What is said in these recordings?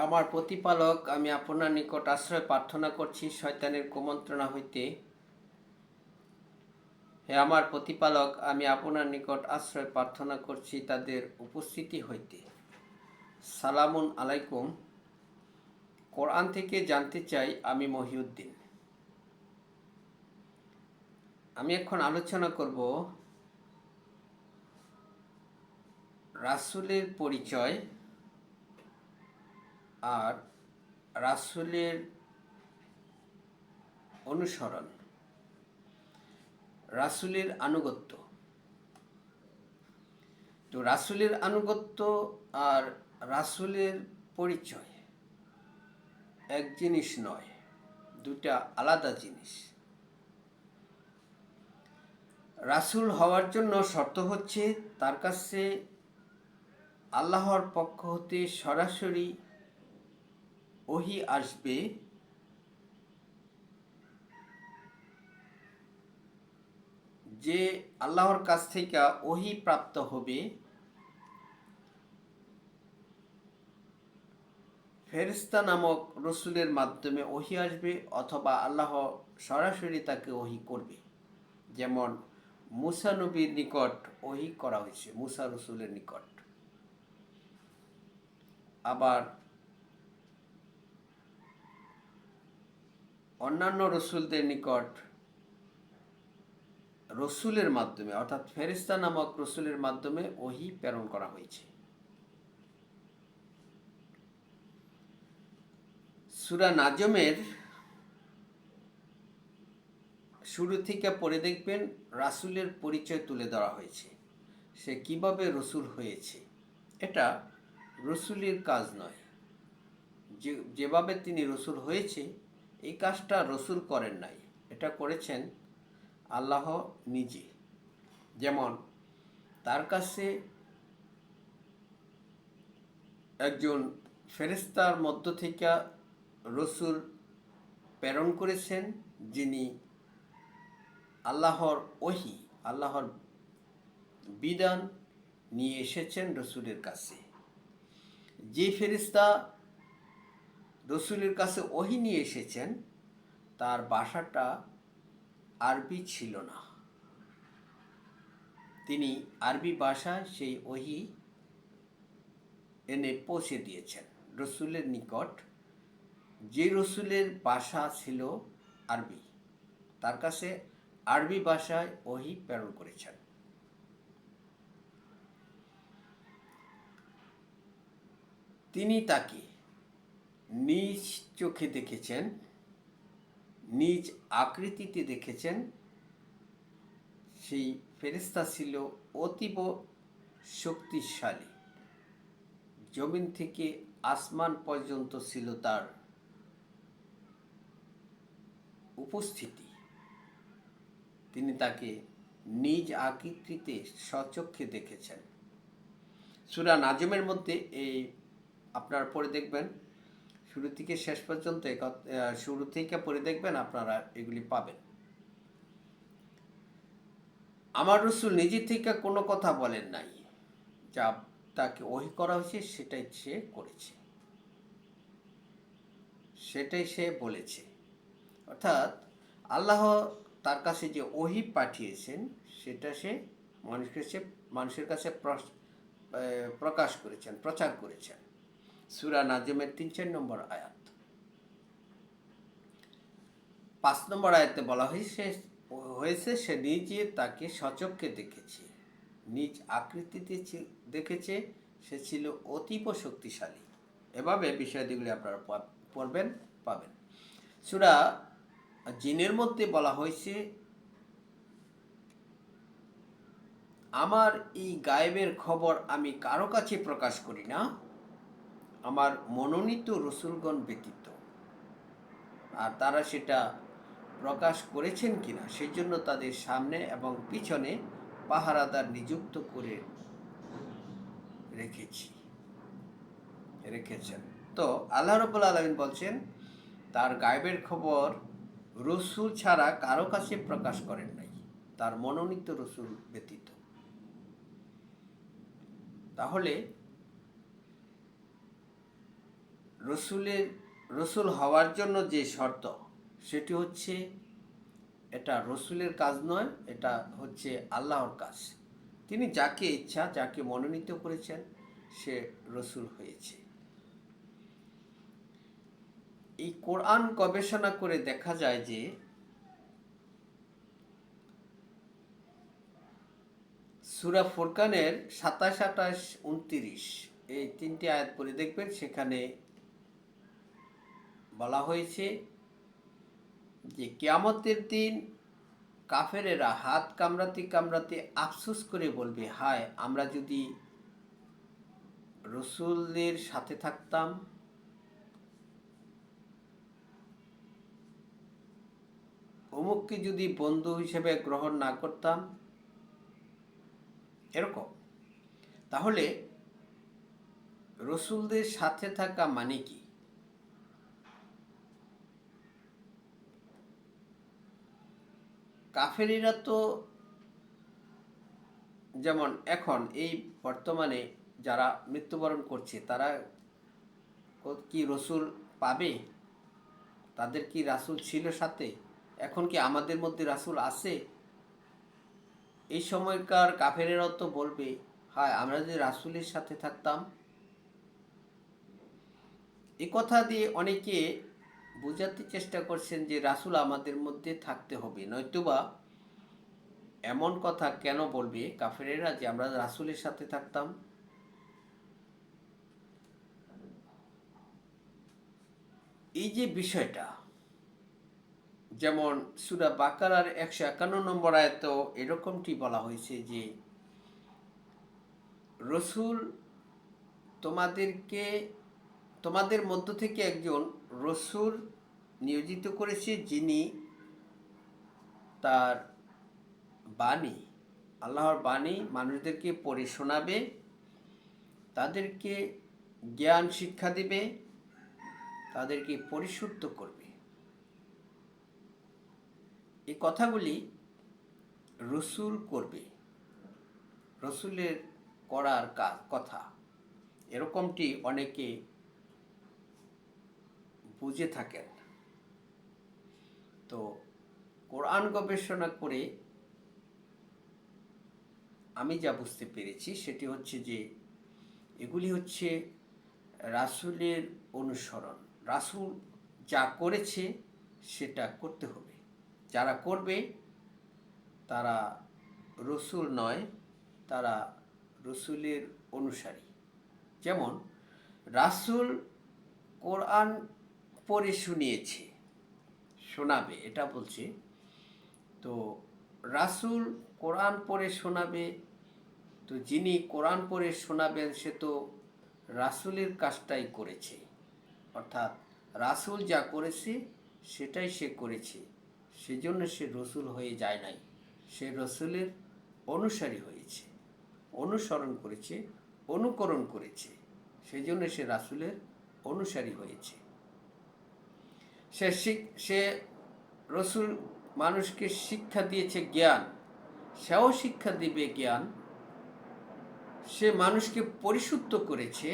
আমার প্রতিপালক, আমি আপনার নিকট আশ্রয় প্রার্থনা করছি শয়তানের কুমন্ত্রণা হইতে। হে আমার প্রতিপালক, আমি আপনার নিকট আশ্রয় প্রার্থনা করছি তাদের উপস্থিতি হইতে। সালামুন আলাইকুম। কোরআন থেকে জানতে চাই, আমি মহিউদ্দিন। আমি এখন আলোচনা করব রাসূলের পরিচয় আর রাসূলের অনুসরণ, রাসূলের আনুগত্য। তো রাসূলের আনুগত্য আর রাসূলের পরিচয় এক জিনিস নয়, দুটা আলাদা জিনিস। রাসূল হওয়ার জন্য শর্ত হচ্ছে তার কাছে আল্লাহর পক্ষ হতে সরাসরি ওহী আসবে, যে আল্লাহর কাছ থেকে ওহী প্রাপ্ত হবে ফেরেশতা নামক রসুলের মাধ্যমে ওহী আসবে, অথবা আল্লাহ সরাসরি তাকে ওহী করবে। যেমন মুসা নবীর নিকট ওহী করা হয়েছে, মুসা রসুলের নিকট। আবার অন্যান্য রসুলদের নিকট রসুলের মাধ্যমে, অর্থাৎ ফেরেশতা নামক রসুলের মাধ্যমে ওহী প্রেরণ করা হয়েছে। সূরা নাজমের শুরু থেকে পড়ে দেখবেন রাসূলের পরিচয় তুলে ধরা হয়েছে, সে কিভাবে রসুল হয়েছে। এটা রসুলের কাজ নয়, যেভাবে তিনি রসুল হয়েছে এই কাজটা রসুল করেন নাই, এটা করেছেন আল্লাহ নিজে। যেমন তার কাছে একজন ফেরেশতার মধ্য থেকে রসুল প্রেরণ করেছেন, যিনি আল্লাহর ওহী, আল্লাহর বিধান নিয়ে এসেছেন রসুলের কাছে। যে ফেরেশতা রসুলের কাছে ওহী নিয়ে এসেছেন তার ভাষাটা আরবি ছিল না, তিনি আরবি ভাষায় সেই ওহী এনে পৌঁছে দিয়েছেন রসুলের নিকট। যে রসুলের ভাষা ছিল আরবি, তার কাছে আরবি ভাষায় ওহী প্রেরণ করেছেন। তিনি তাকে নিজ চোখে দেখেছেন, নিজ আকৃতিতে দেখেছেন। সেই ফেরেশতা ছিল অতীব শক্তিশালী, জমিন থেকে আসমান পর্যন্ত ছিল তার উপস্থিতি। তিনি তাকে নিজ আকৃতিতে স্বচক্ষে দেখেছেন। সূরা নাজমের মধ্যে এই আপনারা পড়ে দেখবেন, শুরু থেকে শেষ পর্যন্ত শুরু থেকে পড়ে দেখবেন, আপনারা এগুলি পাবেন। আমার রসুল নিজে থেকে কোনো কথা বলেন নাই, যা তাকে ওহী করা হয়েছে সেটাই সে করেছে, সেটাই সে বলেছে। অর্থাৎ আল্লাহ তার কাছে যে ওহী পাঠিয়েছেন সেটা সে মানুষের কাছে প্রকাশ করেছেন, প্রচার করেছেন। সূরা নাজমের ৩-৪ নম্বর আয়াত। ৫ নম্বর আয়াতে বলা হয়েছে সে নিজে তাকে স্বচক্ষে দেখেছে, নিজ আকৃতিতে দেখেছে, সে ছিল অতীব শক্তিশালী। এভাবে বিষয়গুলি আপনারা পড়বেন, পাবেন। সূরা জিনের মধ্যে বলা হয়েছে, আমার এই গায়েবের খবর আমি কারো কাছে প্রকাশ করি না, আমার মনোনীত রসুলগণ ব্যতীত। আর তারা সেটা প্রকাশ করেছেন কিনা সেই জন্য তাদের সামনে এবং পিছনে পাহারাদার নিযুক্ত করে রেখেছেন। তো আল্লাহ রাব্বুল আলামিন বলছেন তার গায়েবের খবর রসুল ছাড়া কারো কাছে প্রকাশ করেন নাই, তার মনোনীত রসুল ব্যতীত। তাহলে রসুল হওয়ার জন্য যে শর্ত, সেটি হচ্ছে এটা রসুলের কাজ নয়, এটা হচ্ছে আল্লাহর কাজ। তিনি যাকে ইচ্ছা, যাকে মনোনীত করেছেন, সে রসুল হয়েছে। এই কোরআন গবেষণা করে দেখা যায় যে সূরা ফুরকানের 27, 28, 29 এই 3টি আয়াত পড়ে দেখবেন। সেখানে বলা হয়েছে যে কিয়ামতের দিন কাফেরেরা হাত কামড়াতে কামড়াতে আফসোস করে বলবে, হায় আমরা যদি রসুলের সাথে থাকতাম, অমুককে যদি বন্ধু হিসেবে গ্রহণ না করতাম, এরকম। তাহলে রসুলদের সাথে থাকা মানে কি? কাফেরিরা তো, যেমন এখন এই বর্তমানে যারা মৃত্যুবরণ করছে, তারা কি রসুল পাবে? তাদের কি রাসূল ছিল সাথে? এখন কি আমাদের মধ্যে রাসূল আছে? এই সময়কার কাফেরেরাও তো বলবে, হায় আমরা যদি রাসূলের সাথে থাকতাম। এই কথা দিয়ে অনেকে বোঝাতে চেষ্টা করছেন যে রাসূল আমাদের মধ্যে থাকতে হবে, নয়তোবা এমন কথা কেন বলবে কাফেরেরা যে আমরা রাসূলের সাথে থাকতাম। এই যে বিষয়টা, যেমন সূরা বাকারার 151 নম্বর আয়াতেও এরকমটি বলা হয়েছে যে রসুল তোমাদের মধ্য থেকে একজন রসুল নিয়োজিত করেছে, যিনি তার বাণী, আল্লাহর বাণী মানুষদেরকে পড়ে শোনাবে, তাদেরকে জ্ঞান শিক্ষা দিবে, তাদেরকে পরিশুদ্ধ করবে। এই কথাগুলি রসুল করবে, রসুলের করার কথা, এরকমটি অনেকে বুঝে থাকেন। তো কোরআন গবেষণা করে আমি যা বুঝতে পেরেছি সেটি হচ্ছে যে এগুলি হচ্ছে রাসূলের অনুসরণ। রাসূল যা করেছে সেটা করতে হবে। যারা করবে তারা রসুল নয়, তারা রসুলের অনুসারী। যেমন রাসূল কোরআন পড়ে শোনাবে, এটা বলছে। তো রাসূল কোরআন পড়ে শোনাবে, তো যিনি কোরআন পড়ে শোনাবেন সে তো রাসূলের কাজটাই করেছে, অর্থাৎ রাসূল যা করেছে সেটাই সে করেছে, সেজন্য সে রসুল হয়ে যায় নাই, সে রসুলের অনুসারী হয়েছে, অনুসরণ করেছে, অনুকরণ করেছে, সেজন্য সে রাসূলের অনুসারী হয়েছে। সে রসুল মানুষকে শিক্ষা দিয়েছে জ্ঞান, সেও শিক্ষা দিবে জ্ঞান। সে মানুষকে পরিশুদ্ধ করেছে,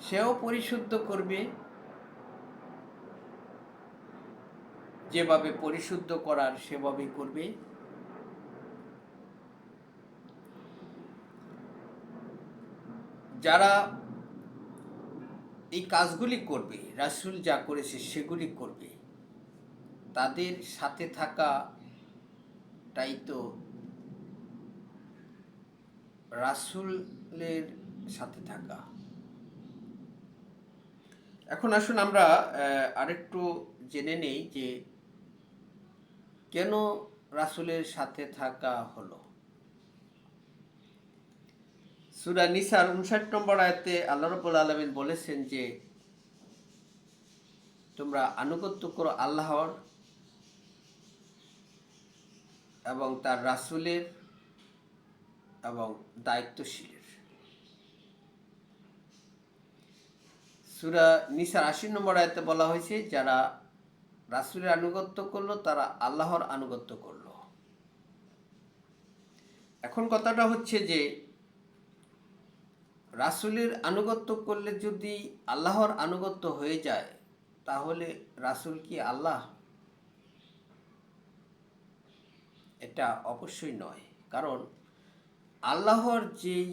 সেও পরিশুদ্ধ করবে, যেভাবে পরিশুদ্ধ করার সেভাবেই করবে। যারা এই কাজগুলি করবে, রাসূল যা করেছে সেগুলি করবে, তাদের সাথে থাকাটাই তো রাসূলের সাথে থাকা। এখন আসুন আমরা আরেকটু জেনে নেই যে কেন রাসূলের সাথে থাকা হলো। সূরা নিসার 59 নম্বর আয়াতে আল্লাহ রাব্বুল আলামিন বলেছেন যে তোমরা আনুগত্য করো আল্লাহর এবং তার রাসূলের এবং দায়িত্বশীলের। সূরা নিসার 80 নম্বর আয়াতে বলা হয়েছে যারা রাসূলের আনুগত্য করলো তারা আল্লাহর আনুগত্য করলো। এখন কথাটা হচ্ছে যে রাসূলের আনুগত্য করলে যদি আল্লাহর আনুগত্য হয়ে যায়, তাহলে রাসূল কি আল্লাহ? এটা অবশ্যই নয়। কারণ আল্লাহর যেই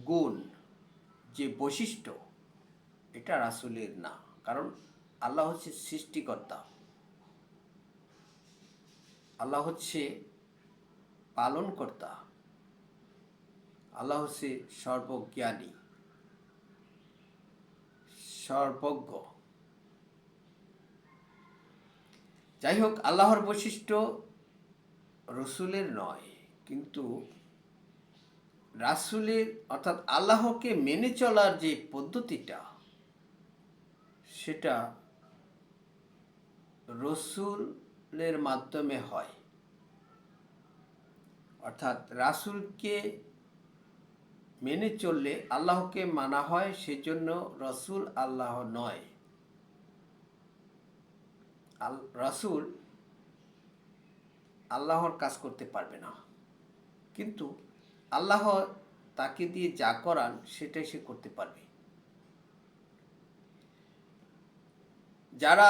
গুণ, যে বৈশিষ্ট্য, এটা রাসূলের না। কারণ আল্লাহ হচ্ছে সৃষ্টিকর্তা, আল্লাহ হচ্ছে পালনকর্তা, আল্লাহ হচ্ছে সর্বজ্ঞানী, সর্বজ্ঞ। যাই হোক, আল্লাহর বৈশিষ্ট্য রসুলের নয়, কিন্তু রাসূলের অর্থাৎ আল্লাহকে মেনে চলার যে পদ্ধতিটা, সেটা রসুলের মাধ্যমে হয়। অর্থাৎ রাসূলকে মেনে চললে আল্লাহকে মানা হয়, সেজন্য রসুল আল্লাহ নয়। রাসূল আল্লাহর কাজ করতে পারবে না, কিন্তু আল্লাহ তাকে দিয়ে যা করান সেটাই সে করতে পারবে। যারা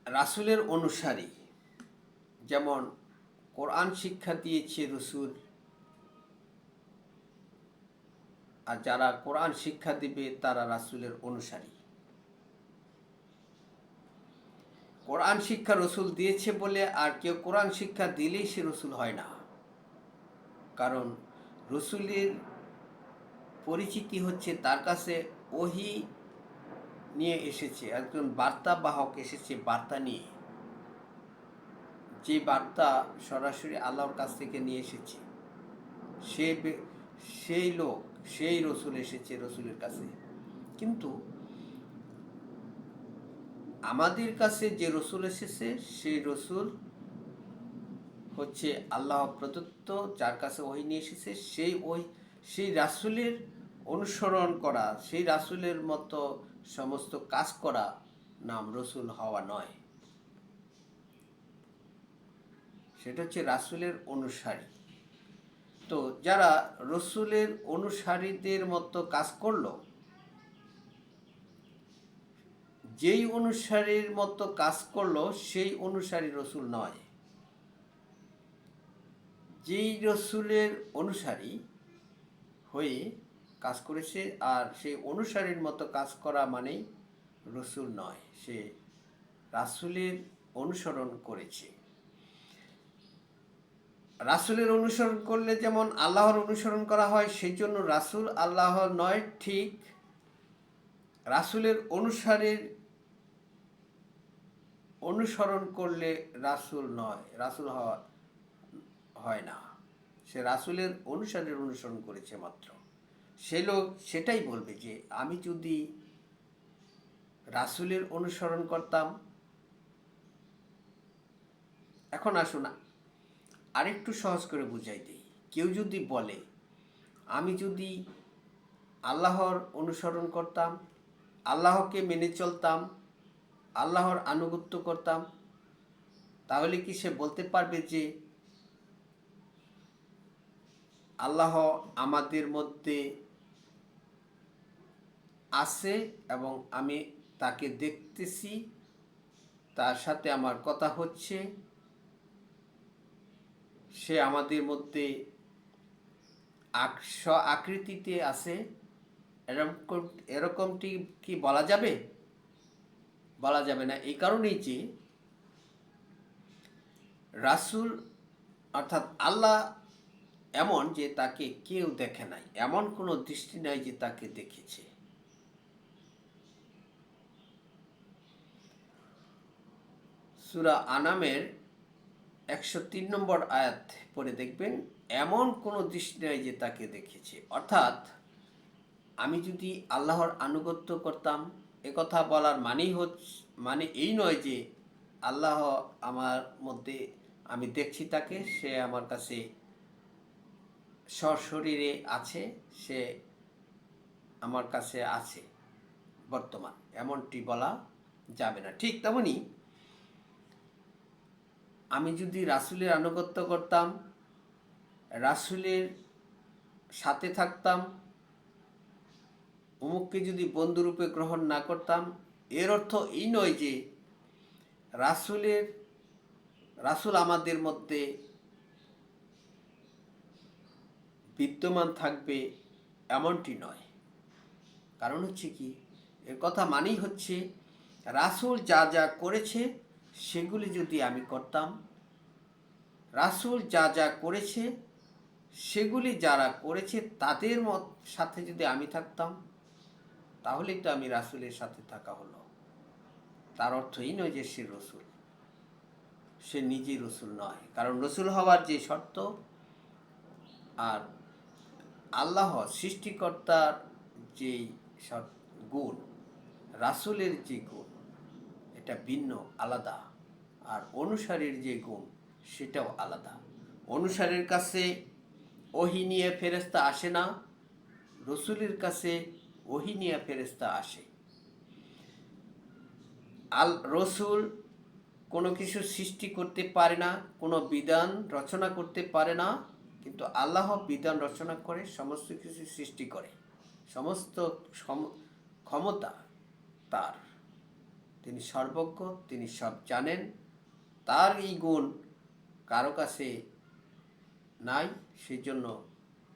রাসূলের অনুসারী, যেমন কোরআন শিক্ষা দিয়েছে রসুল, আর যারা কোরআন শিক্ষা দিবে তারা রাসূলের অনুসারী। কোরআন শিক্ষা রসুল দিয়েছে বলে আর কেউ কোরআন শিক্ষা দিলেই সে রসুল হয় না। কারণ রসুলের পরিচিতি হচ্ছে তার কাছে ওহী নিয়ে এসেছে, একজন বার্তাবাহক এসেছে বার্তা নিয়ে, যে বার্তা সরাসরি আল্লাহর কাছ থেকে নিয়ে এসেছে, সেই লোক, সেই রসুল এসেছে রসুলের কাছে। কিন্তু আমাদের কাছে যে রসুল এসেছে, সেই রসুল হচ্ছে আল্লাহ প্রদত্ত, যার কাছে ওহী নিয়ে এসেছে, সেই রাসূলের অনুসরণ করা, সেই রাসূলের মতো সমস্ত কাজ করা নাম রসুল হওয়া নয়। সেটা হচ্ছে রাসূলের অনুসারী। তো যারা রসুলের অনুসারীদের মতো কাজ করলো, যেই অনুসারীর মতো কাজ করলো সেই অনুসারী রসুল নয়। যেই রসুলের অনুসারী হয়ে কাজ করেছে আর সেই অনুসারীর মতো কাজ করা মানেই রসুল নয়, সে রাসূলের অনুসরণ করেছে। রাসূলের অনুসরণ করলে যেমন আল্লাহর অনুসরণ করা হয়, সেই জন্য রাসূল আল্লাহ নয়, ঠিক রাসূলের অনুসরণ করলে রাসূল নয়, রাসূল হয় না। সে রাসূলের অনুসারীর অনুসরণ করেছে মাত্র। সে লোক সেটাই বলবে যে আমি যদি রাসূলের অনুসরণ করতাম। এখন আসুন আরেকটু সহজ করে বুঝাই দিই। কেউ যদি বলে আমি যদি আল্লাহর অনুসরণ করতাম, আল্লাহকে মেনে চলতাম, আল্লাহর আনুগত্য করতাম, তাহলে কি সে বলতে পারবে যে আল্লাহ আমাদের মধ্যে আছে এবং আমি তাকে দেখতেছি, তার সাথে আমার কথা হচ্ছে, সে আমাদের মধ্যে আকৃতিতে আছে, এরকমটি কি বলা যাবে? বলা যাবে না। এই কারণেই যে রাসূল অর্থাৎ আল্লাহ এমন যে তাকে কেউ দেখে নাই, এমন কোনো দৃষ্টি নাই যে তাকে দেখেছে। সূরা আনামের 103 নম্বর আয়াত পড়ে দেখবেন, এমন কোনো দৃষ্টি নাই যে তাকে দেখেছে। অর্থাৎ আমি যদি আল্লাহর আনুগত্য করতাম, একথা বলার মানে এই নয় যে আল্লাহ আমার মধ্যে, আমি দেখছি তাকে, সে আমার কাছে সশরীরে আছে, সে আমার কাছে আছে বর্তমান, এমনটি বলা যাবে না। ঠিক তেমনি আমি যদি রাসূলের আনুগত্য করতাম, রাসূলের সাথে থাকতাম, অমুককে যদি বন্ধুরূপে গ্রহণ না করতাম, এর অর্থ এই নয় যে রাসূল আমাদের মধ্যে বিদ্যমান থাকবে এমনটি নয়। কারণ হচ্ছে কি, এর কথা মানেই হচ্ছে রাসূল যা যা করেছে সেগুলি যদি আমি করতাম, রাসূল যা যা করেছে সেগুলি যারা করেছে তাদের সাথে যদি আমি থাকতাম, তাহলেই তো আমি রাসূলের সাথে থাকা হলো। তার অর্থ এই নয় যে সে রসুল, সে নিজেই রসুল নয়। কারণ রসুল হওয়ার যে শর্ত আর আল্লাহ সৃষ্টিকর্তার যে গুণ, রাসূলের যে গুণ, এটা ভিন্ন, আলাদা। আর অনুসারীর যে গুণ সেটাও আলাদা। অনুসারীর কাছে ওহী নিয়ে ফেরেশতা আসে না, রসূলের কাছে ওহী নিয়ে ফেরেশতা আসে। রসূল কোনো কিছু সৃষ্টি করতে পারে না, কোনো বিধান রচনা করতে পারে না, কিন্তু আল্লাহ বিধান রচনা করে সমস্ত কিছু সৃষ্টি করে। সমস্ত ক্ষমতা তার, তিনি সর্বজ্ঞ, তিনি সব জানেন। তার এই গুণ কারো কাছে নাই, সেই জন্য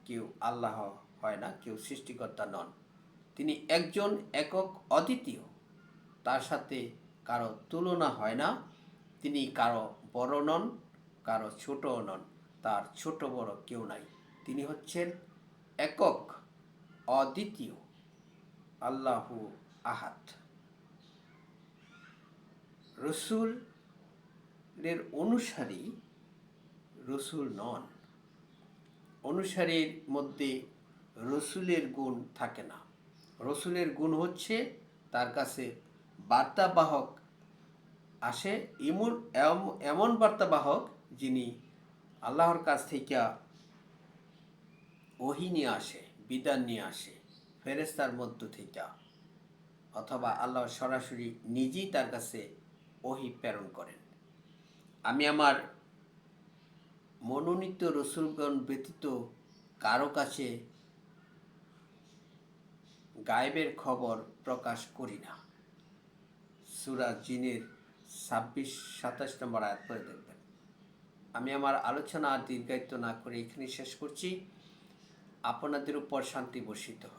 কেউ আল্লাহ হয় না, কেউ সৃষ্টিকর্তা নন। তিনি একজন, একক, অদ্বিতীয়, তার সাথে কারো তুলনা হয় না। তিনি কারো বড় নন, কারো ছোটও নন, তার ছোট বড় কেউ নাই। তিনি হচ্ছেন একক, অদ্বিতীয়, আল্লাহু আহাদ। রসূলের অনুসারী রসূল নন। অনুসারীর মধ্যে রসূলের গুণ থাকে না। রসূলের গুণ হচ্ছে তার কাছে বার্তাবাহক আসে, এমন বার্তাবাহক যিনি আল্লাহর কাছ থেকে ওহী নিয়ে আসে, বিধান নিয়ে আসে ফেরেশতার মধ্য থেকে, অথবা আল্লাহ সরাসরি নিজেই তার কাছে ওহী প্রেরণ করেন। আমি আমার মনোনীত রসূলগণ ব্যতীত কারো কাছে গায়েবের খবর প্রকাশ করি না। সূরা জিনের 26-27 নম্বর আয়াত পড়ে দেখবেন। আমি আমার আলোচনা দীর্ঘায়িত না করে এখানে শেষ করছি। আপনাদের উপর শান্তি বর্ষিত হোক।